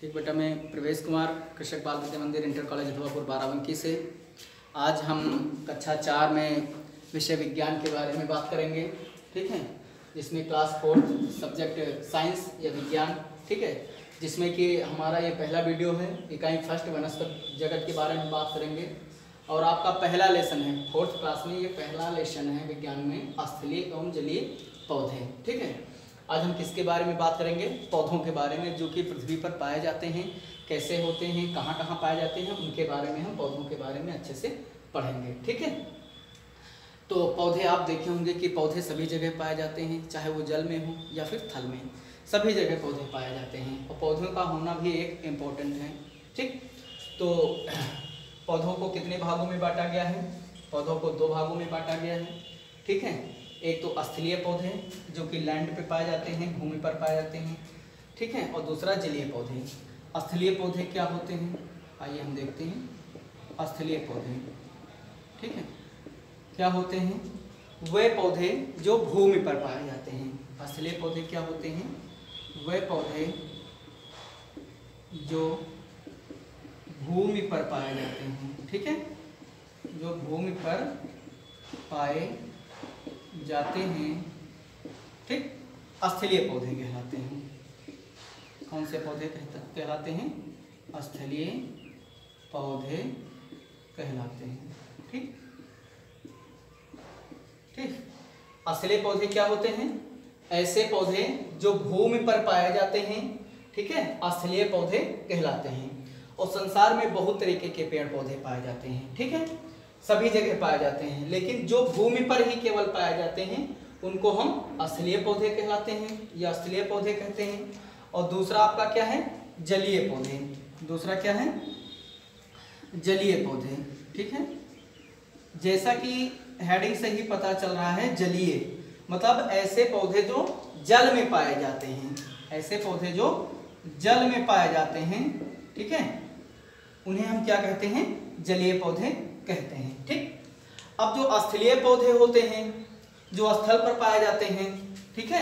ठीक बेटा, मैं प्रवेश कुमार, कृषक बाल विद्या मंदिर इंटर कॉलेज धुआपुर बाराबंकी से। आज हम कक्षा 4 में विषय विज्ञान के बारे में बात करेंगे। ठीक है, जिसमें क्लास 4 सब्जेक्ट साइंस या विज्ञान, ठीक है, जिसमें कि हमारा ये पहला वीडियो है। इकाई फर्स्ट वनस्पति जगत के बारे में बात करेंगे और आपका पहला लेसन है 4th क्लास में। ये पहला लेसन है विज्ञान में, स्थलीय एवं जलीय पौधे। ठीक है, आज हम किसके बारे में बात करेंगे? पौधों के बारे में, जो कि पृथ्वी पर पाए जाते हैं, कैसे होते हैं, कहाँ कहाँ पाए जाते हैं, उनके बारे में हम पौधों के बारे में अच्छे से पढ़ेंगे। ठीक है, तो पौधे आप देखे होंगे कि पौधे सभी जगह पाए जाते हैं, चाहे वो जल में हो या फिर थल में, सभी जगह पौधे पाए जाते हैं और पौधों का होना भी एक इम्पोर्टेंट है। ठीक, तो पौधों को कितने भागों में बांटा गया है? पौधों को 2 भागों में बांटा गया है। ठीक है, एक तो स्थलीय पौधे जो कि लैंड पे पाए जाते हैं, भूमि पर पाए जाते हैं। ठीक है, और दूसरा जलीय पौधे। स्थलीय पौधे क्या होते हैं, आइए हम देखते हैं। स्थलीय पौधे, ठीक है, क्या होते हैं? वे पौधे जो भूमि पर पाए जाते हैं। स्थलीय पौधे क्या होते हैं? वे पौधे जो भूमि पर पाए जाते हैं। ठीक है, जो भूमि पर पाए जाते हैं, ठीक, स्थलीय पौधे कहलाते हैं। कौन से पौधे कहलाते हैं? स्थलीय पौधे कहलाते हैं। ठीक ठीक, स्थलीय पौधे क्या होते हैं? ऐसे पौधे जो भूमि पर पाए जाते हैं, ठीक है, स्थलीय पौधे कहलाते हैं। और संसार में बहुत तरीके के पेड़ पौधे पाए जाते हैं। ठीक है, सभी जगह पाए जाते हैं, लेकिन जो भूमि पर ही केवल पाए जाते हैं उनको हम स्थलीय पौधे कहलाते हैं या स्थलीय पौधे कहते हैं। और दूसरा आपका क्या है? जलीय पौधे। दूसरा क्या है? जलीय पौधे। ठीक है, जैसा कि हेडिंग से ही पता चल रहा है, जलीय मतलब ऐसे पौधे जो जल में पाए जाते हैं। ऐसे पौधे जो जल में पाए जाते हैं, ठीक है, उन्हें हम क्या कहते हैं? जलीय पौधे कहते हैं। ठीक, अब जो स्थलीय पौधे होते हैं जो स्थल पर पाए जाते हैं, ठीक है,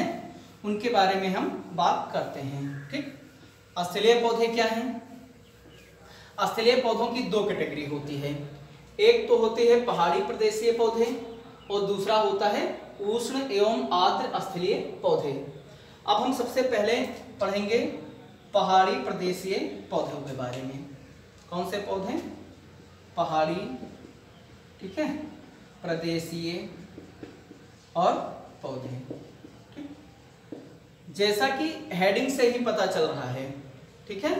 उनके बारे में हम बात करते हैं। ठीक, स्थलीय पौधे क्या हैं? स्थलीय पौधों की 2 कैटेगरी होती है। एक तो होते हैं पहाड़ी प्रदेशीय पौधे और दूसरा होता है उष्ण एवं आर्द्र स्थलीय पौधे। अब हम सबसे पहले पढ़ेंगे पहाड़ी प्रदेशीय पौधों के बारे में। कौन से पौधे? पहाड़ी, ठीक है, प्रदेशीय और पौधे। ठीक, जैसा कि हेडिंग से ही पता चल रहा है, ठीक है,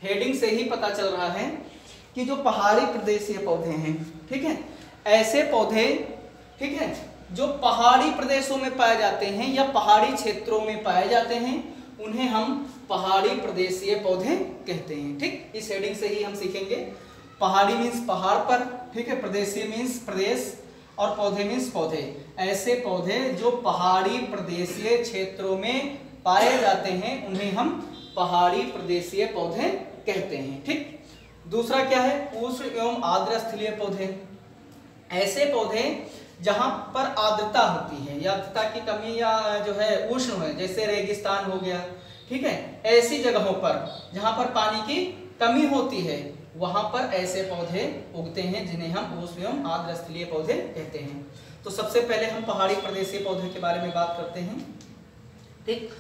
हेडिंग से ही पता चल रहा है कि जो पहाड़ी प्रदेशीय पौधे हैं, ठीक है, ऐसे पौधे, ठीक है, जो पहाड़ी प्रदेशों में पाए जाते हैं या पहाड़ी क्षेत्रों में पाए जाते हैं, उन्हें हम पहाड़ी प्रदेशीय पौधे कहते हैं। ठीक, इस हेडिंग से ही हम सीखेंगे। पहाड़ी मीन्स पहाड़ पर, ठीक है, प्रदेशीय मीन्स प्रदेश और पौधे मीन्स पौधे। ऐसे पौधे जो पहाड़ी प्रदेशीय क्षेत्रों में पाए जाते हैं उन्हें हम पहाड़ी प्रदेशीय पौधे कहते हैं। ठीक, दूसरा क्या है? उष्ण एवं आर्द्र स्थलीय पौधे। ऐसे पौधे जहां पर आर्द्रता होती है या आर्द्रता की कमी या जो है उष्ण है, जैसे रेगिस्तान हो गया, ठीक है, ऐसी जगहों पर जहां पर पानी की कमी होती है, वहां पर ऐसे पौधे उगते हैं जिन्हें हम उष्ण एवं आर्द्र स्थलीय पौधे कहते हैं। तो सबसे पहले हम पहाड़ी प्रदेशीय पौधे के बारे में बात करते हैं। ठीक,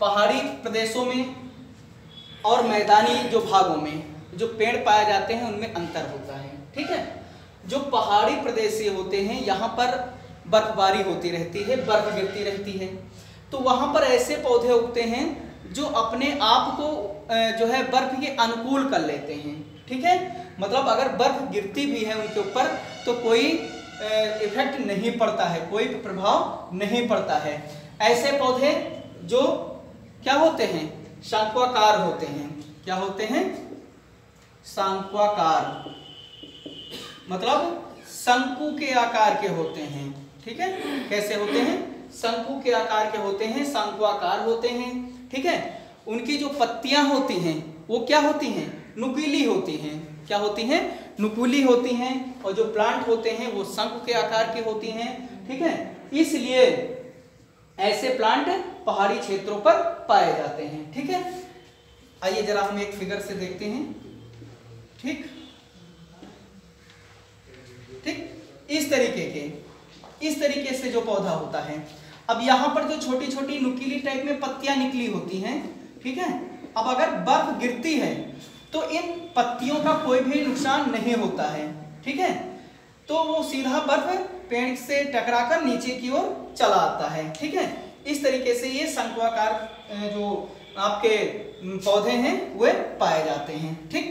पहाड़ी प्रदेशों में और मैदानी जो भागों में जो पेड़ पाए जाते हैं उनमें अंतर होता है। ठीक है, जो पहाड़ी प्रदेशीय होते हैं यहाँ पर बर्फबारी होती रहती है, बर्फ गिरती रहती है, तो वहां पर ऐसे पौधे उगते हैं जो अपने आप को जो है बर्फ के अनुकूल कर लेते हैं। ठीक है, मतलब अगर बर्फ गिरती भी है उनके ऊपर तो कोई इफेक्ट नहीं पड़ता है, कोई प्रभाव नहीं पड़ता है। ऐसे पौधे जो क्या होते हैं? शंक्वाकार होते हैं। क्या होते हैं? शंक्वाकार, मतलब शंकु के आकार के होते हैं। ठीक है, कैसे होते हैं? शंकु के आकार के होते हैं, शंक्वाकार होते हैं। ठीक है, उनकी जो पत्तियां होती हैं वो क्या होती हैं? नुकीली होती हैं। क्या होती हैं? नुकीली होती हैं। और जो प्लांट होते हैं वो शंकु के आकार की होती हैं। ठीक है, इसलिए ऐसे प्लांट पहाड़ी क्षेत्रों पर पाए जाते हैं। ठीक है, आइए जरा हम एक फिगर से देखते हैं। ठीक ठीक इस तरीके से जो पौधा होता है। अब यहाँ पर जो छोटी छोटी नुकीली टाइप में पत्तियां निकली होती हैं, ठीक है, अब अगर बर्फ गिरती है तो इन पत्तियों का कोई भी नुकसान नहीं होता है, ठीक है, तो वो सीधा बर्फ पेड़ से टकराकर नीचे की ओर चला आता है। ठीक है, इस तरीके से ये शंक्वाकार जो आपके पौधे हैं वे पाए जाते हैं। ठीक,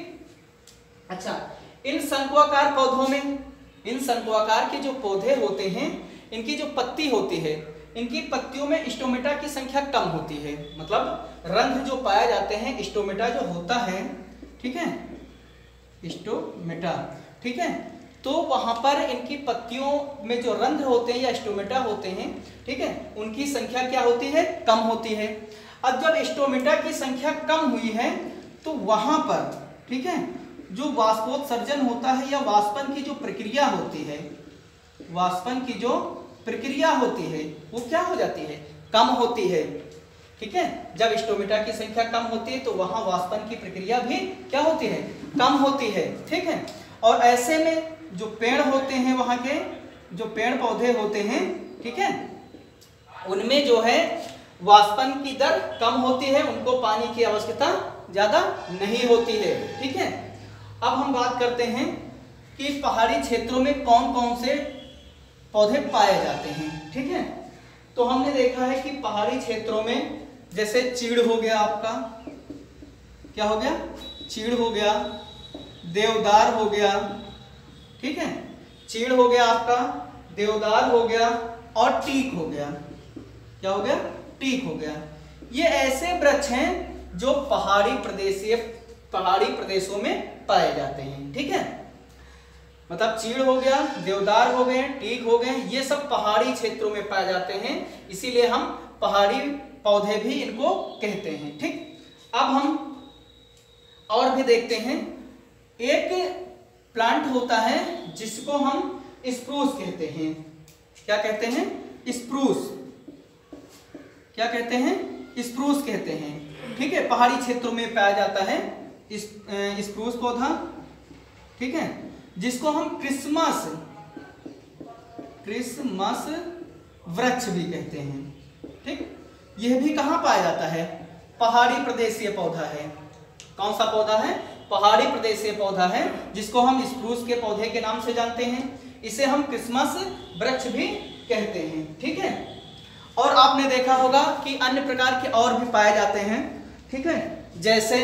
अच्छा, इन शंक्वाकार पौधों में, इन शंक्वाकार के जो पौधे होते हैं, इनकी जो पत्ती होती है, इनकी पत्तियों में स्टोमेटा की संख्या कम होती है। मतलब रंध्र जो पाए जाते हैं, स्टोमेटा जो होता है, ठीक है, स्टोमेटा, ठीक है, तो वहां पर इनकी पत्तियों में जो रंध्र होते हैं या स्टोमेटा होते हैं, ठीक है, उनकी संख्या क्या होती है, कम होती है। अब जब स्टोमेटा की संख्या कम हुई है तो वहां पर, ठीक है, जो वाष्पोत्सर्जन होता है या वाष्पन की जो प्रक्रिया होती है, वाष्पन की जो प्रक्रिया होती है वो क्या हो जाती है, कम होती है। ठीक है, जब स्टोमेटा की संख्या कम होती है तो वहां वाष्पन की प्रक्रिया भी क्या होती है, कम होती है। ठीक है, और ऐसे में जो पेड़ होते हैं, वहां के जो पेड़ पौधे होते हैं, ठीक है, उनमें जो है वाष्पन की दर कम होती है, उनको पानी की आवश्यकता ज्यादा नहीं होती है। ठीक है, अब हम बात करते हैं कि पहाड़ी क्षेत्रों में कौन कौन से पौधे पाए जाते हैं। ठीक है, तो हमने देखा है कि पहाड़ी क्षेत्रों में जैसे चीड़ हो गया, आपका क्या हो गया, चीड़ हो गया, देवदार हो गया, ठीक है, चीड़ हो गया आपका, देवदार हो गया और टीक हो गया। क्या हो गया, टीक हो गया। ये ऐसे वृक्ष हैं जो पहाड़ी प्रदेशों में पाए जाते हैं। ठीक है, मतलब चीड़ हो गया, देवदार हो गए, टीक हो गए, ये सब पहाड़ी क्षेत्रों में पाए जाते हैं, इसीलिए हम पहाड़ी पौधे भी इनको कहते हैं। ठीक, अब हम और भी देखते हैं। एक प्लांट होता है जिसको हम स्प्रूस कहते हैं। क्या कहते हैं, स्प्रूस, क्या कहते हैं, स्प्रूस कहते हैं। ठीक है, पहाड़ी क्षेत्रों में पाया जाता है स्प्रूस पौधा। ठीक है, जिसको हम क्रिसमस वृक्ष भी कहते हैं। ठीक, यह भी कहाँ पाया जाता है, पहाड़ी प्रदेशीय पौधा है। कौन सा पौधा है, पहाड़ी प्रदेशीय पौधा है, जिसको हम स्प्रूस के पौधे के नाम से जानते हैं। इसे हम क्रिसमस वृक्ष भी कहते हैं। ठीक है, और आपने देखा होगा कि अन्य प्रकार के और भी पाए जाते हैं। ठीक है, जैसे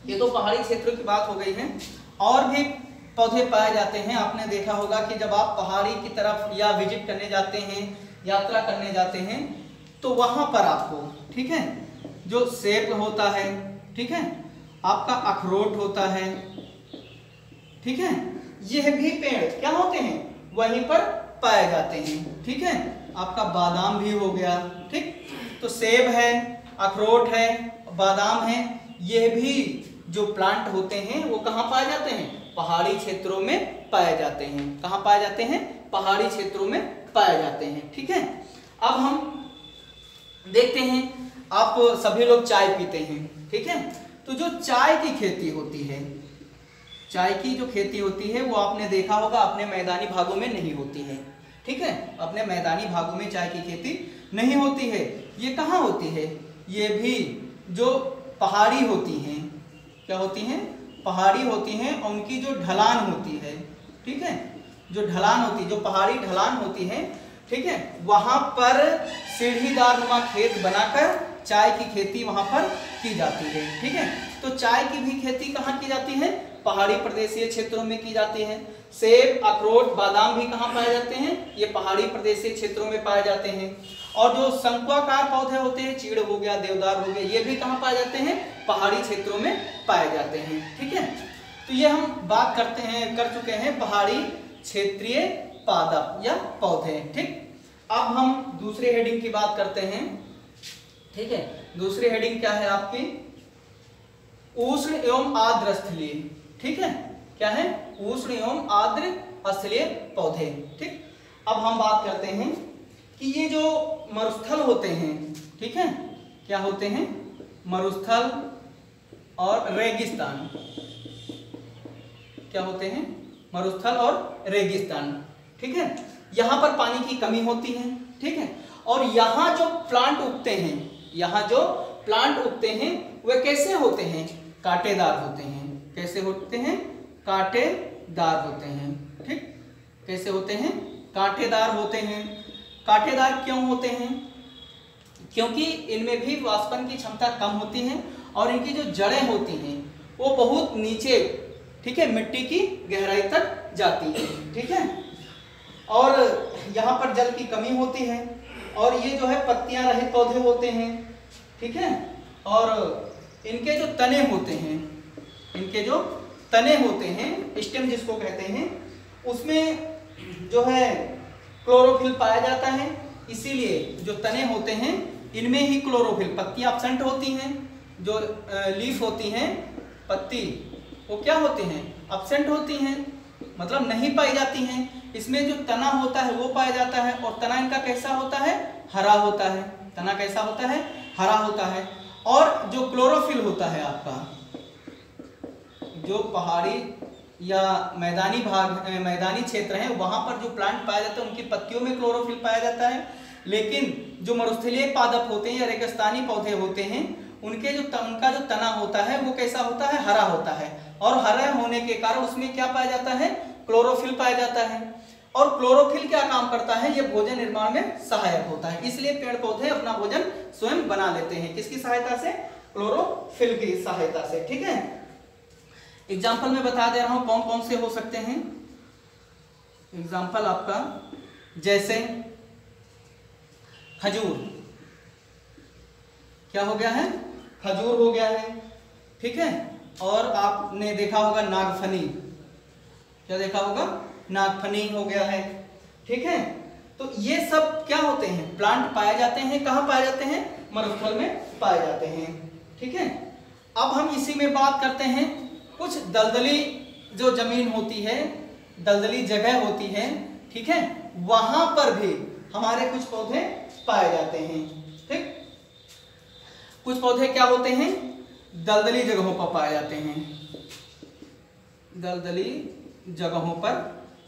ये तो पहाड़ी क्षेत्रों की बात हो गई है, और भी पौधे पाए जाते हैं। आपने देखा होगा कि जब आप पहाड़ी की तरफ या विजिट करने जाते हैं, यात्रा करने जाते हैं, तो वहां पर आपको, ठीक है, जो सेब होता है, ठीक है, आपका अखरोट होता है, ठीक है, यह भी पेड़ क्या होते हैं, वहीं पर पाए जाते हैं। ठीक है, आपका बादाम भी हो गया। ठीक, तो सेब है, अखरोट है, बादाम है, यह भी जो प्लांट होते हैं वो कहाँ पाए जाते हैं, पहाड़ी क्षेत्रों में पाए जाते हैं। कहाँ पाए जाते हैं, पहाड़ी क्षेत्रों में पाए जाते हैं। ठीक है, अब हम देखते हैं, आप सभी लोग चाय पीते हैं। ठीक है, तो जो चाय की खेती होती है, चाय की जो खेती होती है वो आपने देखा होगा अपने मैदानी भागों में नहीं होती है। ठीक है, अपने मैदानी भागों में चाय की खेती नहीं होती है। ये कहाँ होती है, ये भी जो पहाड़ी होती हैं, क्या होती हैं, पहाड़ी होती हैं, और उनकी जो ढलान होती है, ठीक है, जो ढलान होती है, जो पहाड़ी ढलान होती है, ठीक है, वहां पर सीढ़ीदार नुमा खेत बनाकर चाय की खेती वहां पर की जाती है। ठीक है, तो चाय की भी खेती कहाँ की जाती है, पहाड़ी प्रदेशीय क्षेत्रों में की जाती है। सेब, अखरोट, बादाम भी कहाँ पाए जाते हैं, ये पहाड़ी प्रदेशीय क्षेत्रों में पाए जाते हैं। और जो शंक्वाकार पौधे होते हैं, चीड़ हो गया, देवदार हो गया, ये भी कहाँ पाए जाते हैं, पहाड़ी क्षेत्रों में पाए जाते हैं। ठीक है, तो ये हम बात कर चुके हैं पहाड़ी क्षेत्रीय पादप या पौधे। ठीक, अब हम दूसरे हेडिंग की बात करते हैं। ठीक है, दूसरी हेडिंग क्या है आपकी, उष्ण एवं आर्द्र स्थलीय। ठीक है, क्या है, उष्ण एवं आर्द्र स्थलीय पौधे। ठीक, अब हम बात करते हैं कि ये जो मरुस्थल होते हैं, ठीक है, क्या होते हैं, मरुस्थल और रेगिस्तान। क्या होते हैं? मरुस्थल और रेगिस्तान। ठीक है, यहाँ पर पानी की कमी होती है। ठीक है, और यहाँ जो प्लांट उगते हैं, यहाँ जो प्लांट उगते हैं वे कैसे होते हैं? कांटेदार होते हैं। कैसे होते हैं? कांटेदार होते हैं। ठीक, कैसे होते हैं? कांटेदार होते हैं। कांटेदार क्यों होते हैं? क्योंकि इनमें भी वाष्पन की क्षमता कम होती है और इनकी जो जड़ें होती हैं वो बहुत नीचे, ठीक है, मिट्टी की गहराई तक जाती है। ठीक है, और यहाँ पर जल की कमी होती है और ये जो है पत्तियां रहित पौधे होते हैं। ठीक है, और इनके जो तने होते हैं, इनके जो तने होते हैं, स्टेम जिसको कहते हैं, उसमें जो है क्लोरोफिल पाया जाता है। इसीलिए जो तने होते हैं इनमें ही क्लोरोफिल, पत्तियां एब्सेंट होती हैं, जो लीफ होती हैं, पत्ती, वो क्या होती हैं? एब्सेंट होती हैं, मतलब नहीं पाई जाती हैं। इसमें जो तना होता है वो पाया जाता है और तना इनका कैसा होता है? हरा होता है। तना कैसा होता है? हरा होता है। और जो क्लोरोफिल होता है आपका, जो पहाड़ी या मैदानी भाग, मैदानी क्षेत्र है, वहां पर जो प्लांट पाया जाता है उनकी पत्तियों में क्लोरोफिल पाया जाता है। लेकिन जो मरुस्थलीय पादप होते हैं या रेगिस्तानी पौधे होते हैं उनके जो उनका जो तना होता है वो कैसा होता है? हरा होता है। और हरा होने के कारण उसमें क्या पाया जाता है? क्लोरोफिल पाया जाता है। और क्लोरोफिल क्या काम करता है? ये भोजन निर्माण में सहायक होता है। इसलिए पेड़ पौधे अपना भोजन स्वयं बना लेते हैं। किसकी सहायता से? क्लोरोफिल की सहायता से। ठीक है, एग्जाम्पल में बता दे रहा हूं कौन कौन से हो सकते हैं। एग्जाम्पल आपका जैसे खजूर, क्या हो गया है? खजूर हो गया है। ठीक है, और आपने देखा होगा नागफनी। क्या देखा होगा? नागफनी हो गया है। ठीक है, तो ये सब क्या होते हैं? प्लांट पाए जाते हैं। कहाँ पाए जाते हैं? मरुस्थल में पाए जाते हैं। ठीक है, अब हम इसी में बात करते हैं कुछ दलदली जो जमीन होती है, दलदली जगह होती है, ठीक है, वहां पर भी हमारे कुछ पौधे पाए जाते हैं। ठीक, कुछ पौधे क्या होते हैं? दलदली जगहों पर पाए जाते हैं। दलदली जगहों पर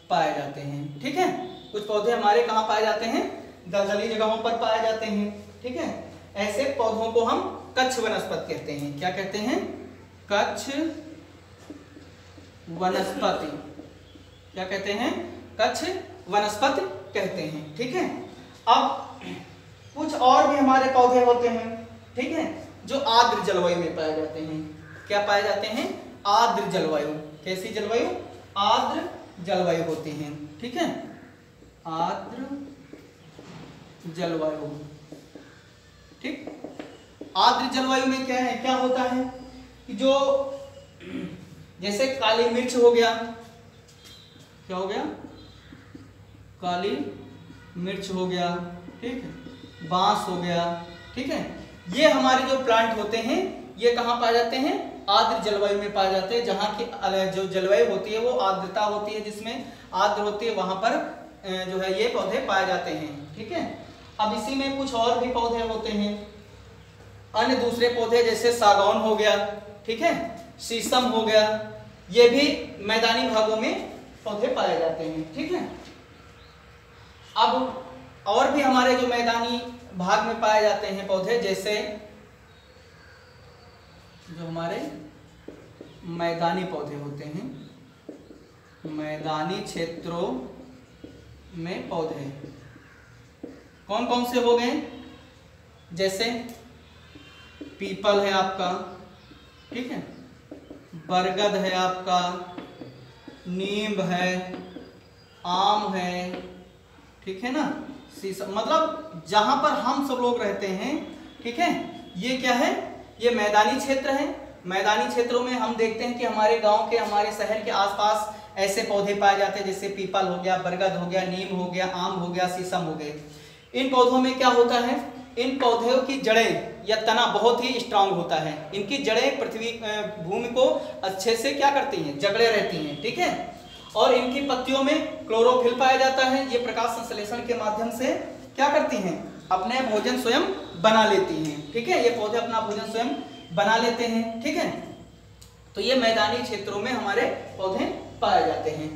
पाए जाते हैं। ठीक है, कुछ पौधे हमारे कहाँ पाए जाते हैं? दलदली जगहों पर पाए जाते हैं। ठीक है, ऐसे पौधों को हम कच्छ वनस्पति कहते हैं। क्या कहते हैं? कच्छ वनस्पति। क्या कहते हैं? कच्छ वनस्पति कहते हैं। ठीक है, अब कुछ और भी हमारे पौधे होते हैं, ठीक है, जो आर्द्र जलवायु में पाए जाते हैं। क्या पाए जाते हैं? आर्द्र जलवायु। कैसी जलवायु? आर्द्र जलवायु होती है। ठीक है, आर्द्र जलवायु। ठीक, आर्द्र जलवायु में क्या है? क्या होता है कि जो जैसे काली मिर्च हो गया, क्या हो गया? काली मिर्च हो गया, ठीक है, बांस हो गया, ठीक है, ये हमारे जो प्लांट होते हैं ये कहाँ पाए जाते हैं? आर्द्र जलवायु में पाए जाते हैं। जहाँ की जो जलवायु होती है वो आर्द्रता होती है, जिसमें आर्द्र होती है वहां पर जो है ये पौधे पाए जाते हैं। ठीक है, अब इसी में कुछ और भी पौधे होते हैं, अन्य दूसरे पौधे जैसे सागौन हो गया, ठीक है, शीशम हो गया, ये भी मैदानी भागों में पौधे पाए जाते हैं। ठीक है, अब और भी हमारे जो मैदानी भाग में पाए जाते हैं पौधे, जैसे जो हमारे मैदानी पौधे होते हैं, मैदानी क्षेत्रों में पौधे कौन कौन से हो गए? जैसे पीपल है आपका, ठीक है, बरगद है आपका, नीम है, आम है, ठीक है ना, शीशम, मतलब जहां पर हम सब लोग रहते हैं, ठीक है, ये क्या है? ये मैदानी क्षेत्र है। मैदानी क्षेत्रों में हम देखते हैं कि हमारे गांव के, हमारे शहर के आसपास ऐसे पौधे पाए जाते हैं, जैसे पीपल हो गया, बरगद हो गया, नीम हो गया, आम हो गया, शीशम हो गए। इन पौधों में क्या होता है? इन पौधों की जड़ें या तना बहुत ही स्ट्रांग होता है। इनकी जड़ें पृथ्वी भूमि को अच्छे से क्या करती हैं? जकड़े रहती हैं। ठीक है, और इनकी पत्तियों में क्लोरोफिल पाया जाता है। ये प्रकाश संश्लेषण के माध्यम से क्या करती हैं? अपने भोजन स्वयं बना लेती हैं। ठीक है, ये पौधे अपना भोजन स्वयं बना लेते हैं। ठीक है, तो ये मैदानी क्षेत्रों में हमारे पौधे पाए जाते हैं।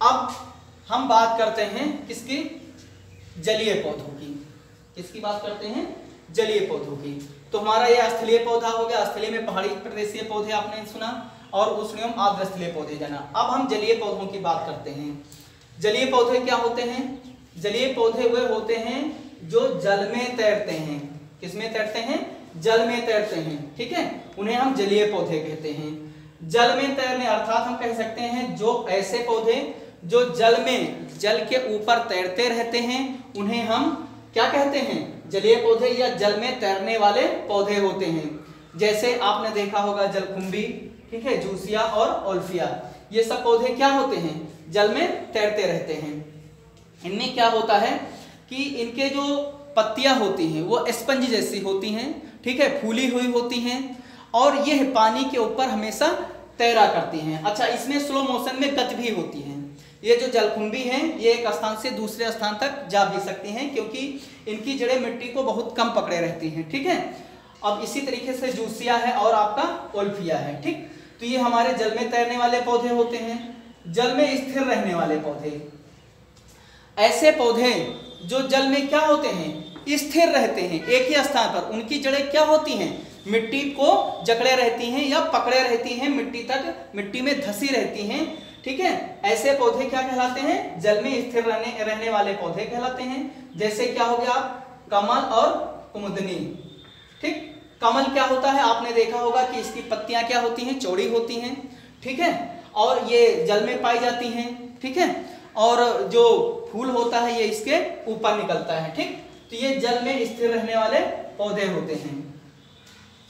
अब हम बात करते हैं किसकी, जलीय पौधों की। किसकी बात करते हैं, जलीय पौधों की। तो हमारा ये स्थलीय पौधा हो गया, स्थलीय में पहाड़ी प्रदेशीय पौधे आपने सुना, और उष्णम आर्द्र स्थलीय पौधे जाना। अब हम जलीय पौधों की बात करते हैं। जलीय पौधे क्या होते हैं, जलीय पौधे वे होते हैं जो जल में तैरते हैं। किसमें तैरते हैं, जल में तैरते हैं, ठीक है, उन्हें हम जलीय पौधे कहते हैं। जल में तैरने अर्थात हम कह सकते हैं जो ऐसे पौधे जो जल में, जल के ऊपर तैरते रहते हैं, उन्हें हम क्या कहते हैं, जलीय पौधे या जल में तैरने वाले पौधे होते हैं। जैसे आपने देखा होगा जलकुंभी, ठीक है, जूसिया और ओल्फिया, ये सब पौधे क्या होते हैं, जल में तैरते रहते हैं। इनमें क्या होता है कि इनके जो पत्तियां होती हैं वो स्पंज जैसी होती हैं, ठीक है, फूली हुई होती हैं, और यह पानी के ऊपर हमेशा तैरा करती हैं। अच्छा, इसमें स्लो मोशन में गति भी होती है। ये जो जलकुंभी हैं ये एक स्थान से दूसरे स्थान तक जा भी सकती हैं, क्योंकि इनकी जड़ें मिट्टी को बहुत कम पकड़े रहती हैं, ठीक है। अब इसी तरीके से जूसिया है और आपका ओल्फिया है, ठीक। तो ये हमारे जल में तैरने वाले पौधे होते हैं। जल में स्थिर रहने वाले पौधे, ऐसे पौधे जो जल में क्या होते हैं, स्थिर रहते हैं एक ही स्थान पर। उनकी जड़ें क्या होती हैं, मिट्टी को जकड़े रहती हैं या पकड़े रहती हैं, मिट्टी तक, मिट्टी में धसी रहती हैं, ठीक है। ऐसे पौधे क्या कहलाते हैं, जल में स्थिर रहने वाले पौधे कहलाते हैं। जैसे क्या हो गया, कमल और कुमुदनी, ठीक। कमल क्या होता है, आपने देखा होगा कि इसकी पत्तियां क्या होती हैं, चौड़ी होती हैं, ठीक है, और ये जल में पाई जाती हैं, ठीक है, और जो फूल होता है ये इसके ऊपर निकलता है, ठीक। तो ये जल में स्थिर रहने वाले पौधे होते हैं।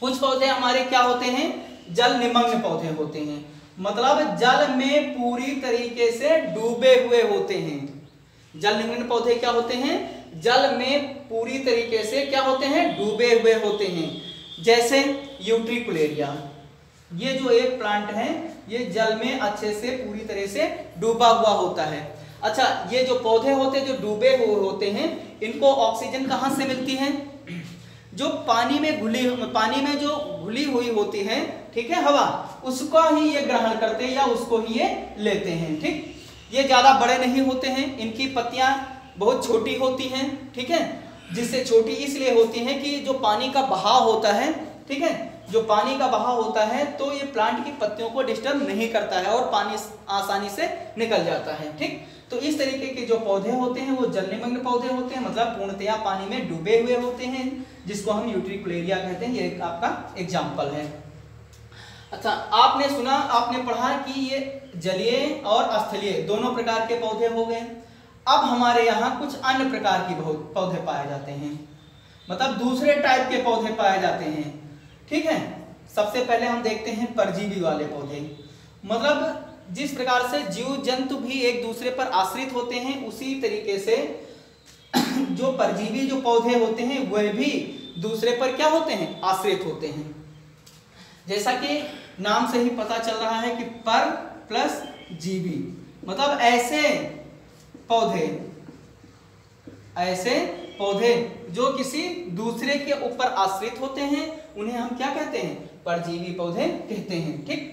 कुछ पौधे हमारे क्या होते हैं, जल निमग्न पौधे होते हैं, मतलब जल में पूरी तरीके से डूबे हुए होते हैं। जल निमग्न पौधे क्या होते हैं, जल में पूरी तरीके से क्या होते हैं, डूबे हुए होते हैं। जैसे यूट्रिकुलेरिया, ये जो एक प्लांट है ये जल में अच्छे से पूरी तरह से डूबा हुआ होता है। अच्छा, ये जो पौधे होते हैं जो डूबे हुए होते हैं, इनको ऑक्सीजन कहाँ से मिलती है, जो पानी में जो घुली हुई होती है, ठीक है, हवा, उसको ही ये ग्रहण करते हैं या उसको ही ये लेते हैं, ठीक। ये ज्यादा बड़े नहीं होते हैं, इनकी पत्तियां बहुत छोटी होती हैं, ठीक है, जिससे छोटी इसलिए होती हैं कि जो पानी का बहाव होता है, ठीक है, जो पानी का बहाव होता है तो ये प्लांट की पत्तियों को डिस्टर्ब नहीं करता है और पानी आसानी से निकल जाता है, ठीक। तो इस तरीके के जो पौधे होते हैं वो जल निमग्न पौधे होते हैं, मतलब पूर्णतया पानी में डूबे हुए होते हैं, जिसको हम यूट्रिकुलेरिया कहते हैं। ये एक आपका एग्जाम्पल है। अच्छा, आपने सुना, आपने पढ़ा कि ये जलीय और स्थलीय दोनों प्रकार के पौधे हो गए। अब हमारे यहाँ कुछ अन्य प्रकार के पौधे पाए जाते हैं, मतलब दूसरे टाइप के पौधे पाए जाते हैं, ठीक है। सबसे पहले हम देखते हैं परजीवी वाले पौधे, मतलब जिस प्रकार से जीव जंतु भी एक दूसरे पर आश्रित होते हैं, उसी तरीके से जो परजीवी जो पौधे होते हैं वह भी दूसरे पर क्या होते हैं, आश्रित होते हैं। जैसा कि नाम से ही पता चल रहा है कि पर प्लस जीवी, मतलब ऐसे पौधे जो किसी दूसरे के ऊपर आश्रित होते हैं, उन्हें हम क्या कहते हैं, परजीवी पौधे कहते हैं, ठीक।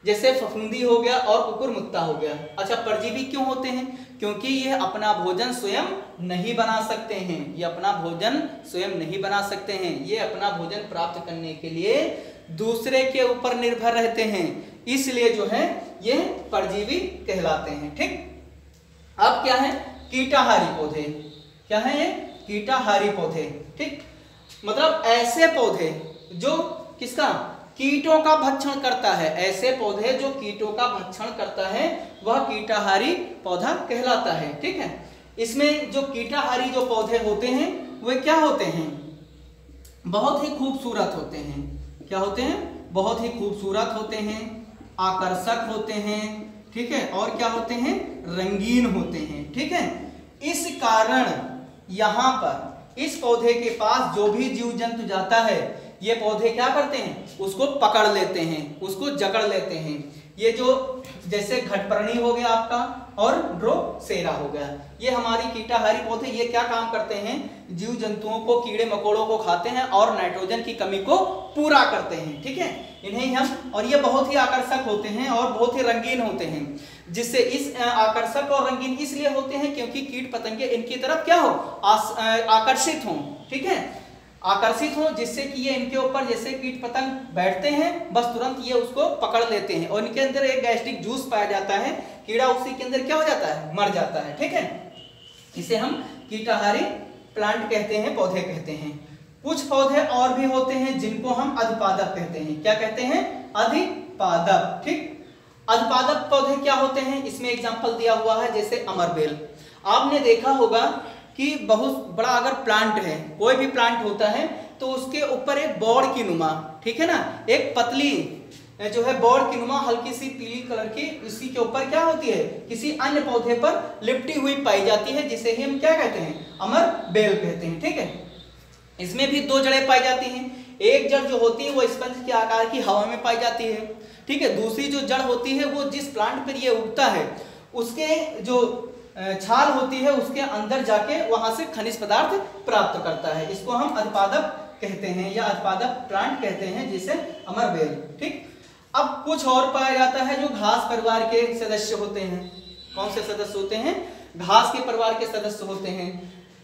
जैसे फफूंदी हो गया और कुकुरमुत्ता हो गया। अच्छा, परजीवी क्यों होते हैं, क्योंकि ये अपना भोजन स्वयं नहीं बना सकते हैं, ये अपना भोजन स्वयं नहीं बना सकते हैं, ये अपना भोजन प्राप्त करने के लिए दूसरे के ऊपर निर्भर रहते हैं, इसलिए जो है ये परजीवी कहलाते हैं, ठीक। अब क्या है, कीटाहारी पौधे। क्या है ये, कीटाहारी पौधे, ठीक, मतलब ऐसे पौधे जो किसका, कीटों का भक्षण करता है। ऐसे पौधे जो कीटों का भक्षण करता है वह कीटाहारी पौधा कहलाता है, ठीक है। इसमें जो कीटाहारी जो पौधे होते हैं वे क्या होते हैं, बहुत ही खूबसूरत होते हैं। क्या होते हैं, बहुत ही खूबसूरत होते हैं, आकर्षक होते हैं, ठीक है, और क्या होते हैं, रंगीन होते हैं, ठीक है। इस कारण यहाँ पर इस पौधे के पास जो भी जीव जंतु जाता है, ये पौधे क्या करते हैं, उसको पकड़ लेते हैं, उसको जकड़ लेते हैं। ये जो जैसे घटपर्णी हो गया आपका और ड्रोसेरा हो गया, ये हमारी कीटाहारी पौधे, ये क्या काम करते हैं, जीव जंतुओं को, कीड़े मकोड़ों को खाते हैं और नाइट्रोजन की कमी को पूरा करते हैं। ठीक है, इन्हें हम, और ये बहुत ही आकर्षक होते हैं और बहुत ही रंगीन होते हैं, जिससे इस आकर्षक और रंगीन इसलिए होते हैं क्योंकि कीट पतंगे इनकी तरफ क्या हो, आकर्षित हों। ठीक है, आकर्षित हो, जिससे कि ये इनके ऊपर जैसे कीट पतंग बैठते हैं बस तुरंत ये उसको पकड़ लेते हैं और इनके अंदर एक गैस्ट्रिक जूस पाया जाता है, कीड़ा उसी के अंदर क्या हो जाता है, मर जाता है। ठीक है, इसे हम कीटाहारी प्लांट कहते हैं, पौधे कहते हैं। कुछ पौधे और भी होते हैं जिनको हम अधिपादक कहते हैं। क्या कहते हैं, अधिपादक। ठीक, अधिपादक पौधे क्या होते हैं, इसमें एग्जांपल दिया हुआ है, जैसे अमरबेल। आपने देखा होगा कि बहुत बड़ा अगर प्लांट है, कोई भी प्लांट होता है तो उसके ऊपर एक बॉड़ की नुमा, ठीक है ना, एक पतली जो है बॉड़ की नुमा हल्की सी पीली कलर की, इसी के ऊपर क्या होती है, किसी अन्य पौधे पर लिपटी हुई पाई जाती है, जिसे ही हम क्या कहते हैं, अमरबेल कहते हैं। ठीक है, इसमें भी दो जड़ें पाई जाती हैं। एक जड़ जो होती है वो स्पंज के आकार की हवा में पाई जाती है। ठीक है, दूसरी जो जड़ होती है वो जिस प्लांट पर ये उगता है उसके जो छाल होती है उसके अंदर जाके वहां से खनिज पदार्थ प्राप्त करता है। इसको हम अधिपादक कहते हैं या अधिपादक प्लांट कहते हैं, जिसे अमरबेल। ठीक, अब कुछ और पाया जाता है जो घास परिवार के सदस्य होते हैं। कौन से सदस्य होते हैं, घास के परिवार के सदस्य होते हैं,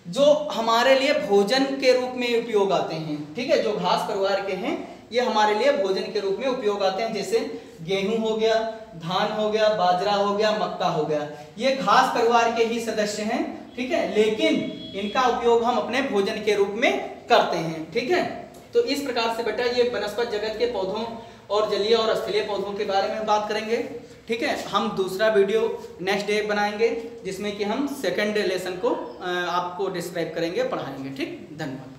जो हमारे लिए भोजन के रूप में उपयोग आते हैं। ठीक है, जो घास परिवार के हैं ये हमारे लिए भोजन के रूप में उपयोग आते हैं, जैसे गेहूं हो गया, धान हो गया, बाजरा हो गया, मक्का हो गया, ये घास परिवार के ही सदस्य हैं। ठीक है, लेकिन इनका उपयोग हम अपने भोजन के रूप में करते हैं। ठीक है, तो इस प्रकार से बेटा ये वनस्पति जगत के पौधों और जलीय और स्थलीय पौधों के बारे में बात करेंगे। ठीक है, हम दूसरा वीडियो नेक्स्ट डे बनाएंगे जिसमें कि हम सेकंड लेसन को आपको डिस्क्राइब करेंगे, पढ़ाएंगे। ठीक, धन्यवाद।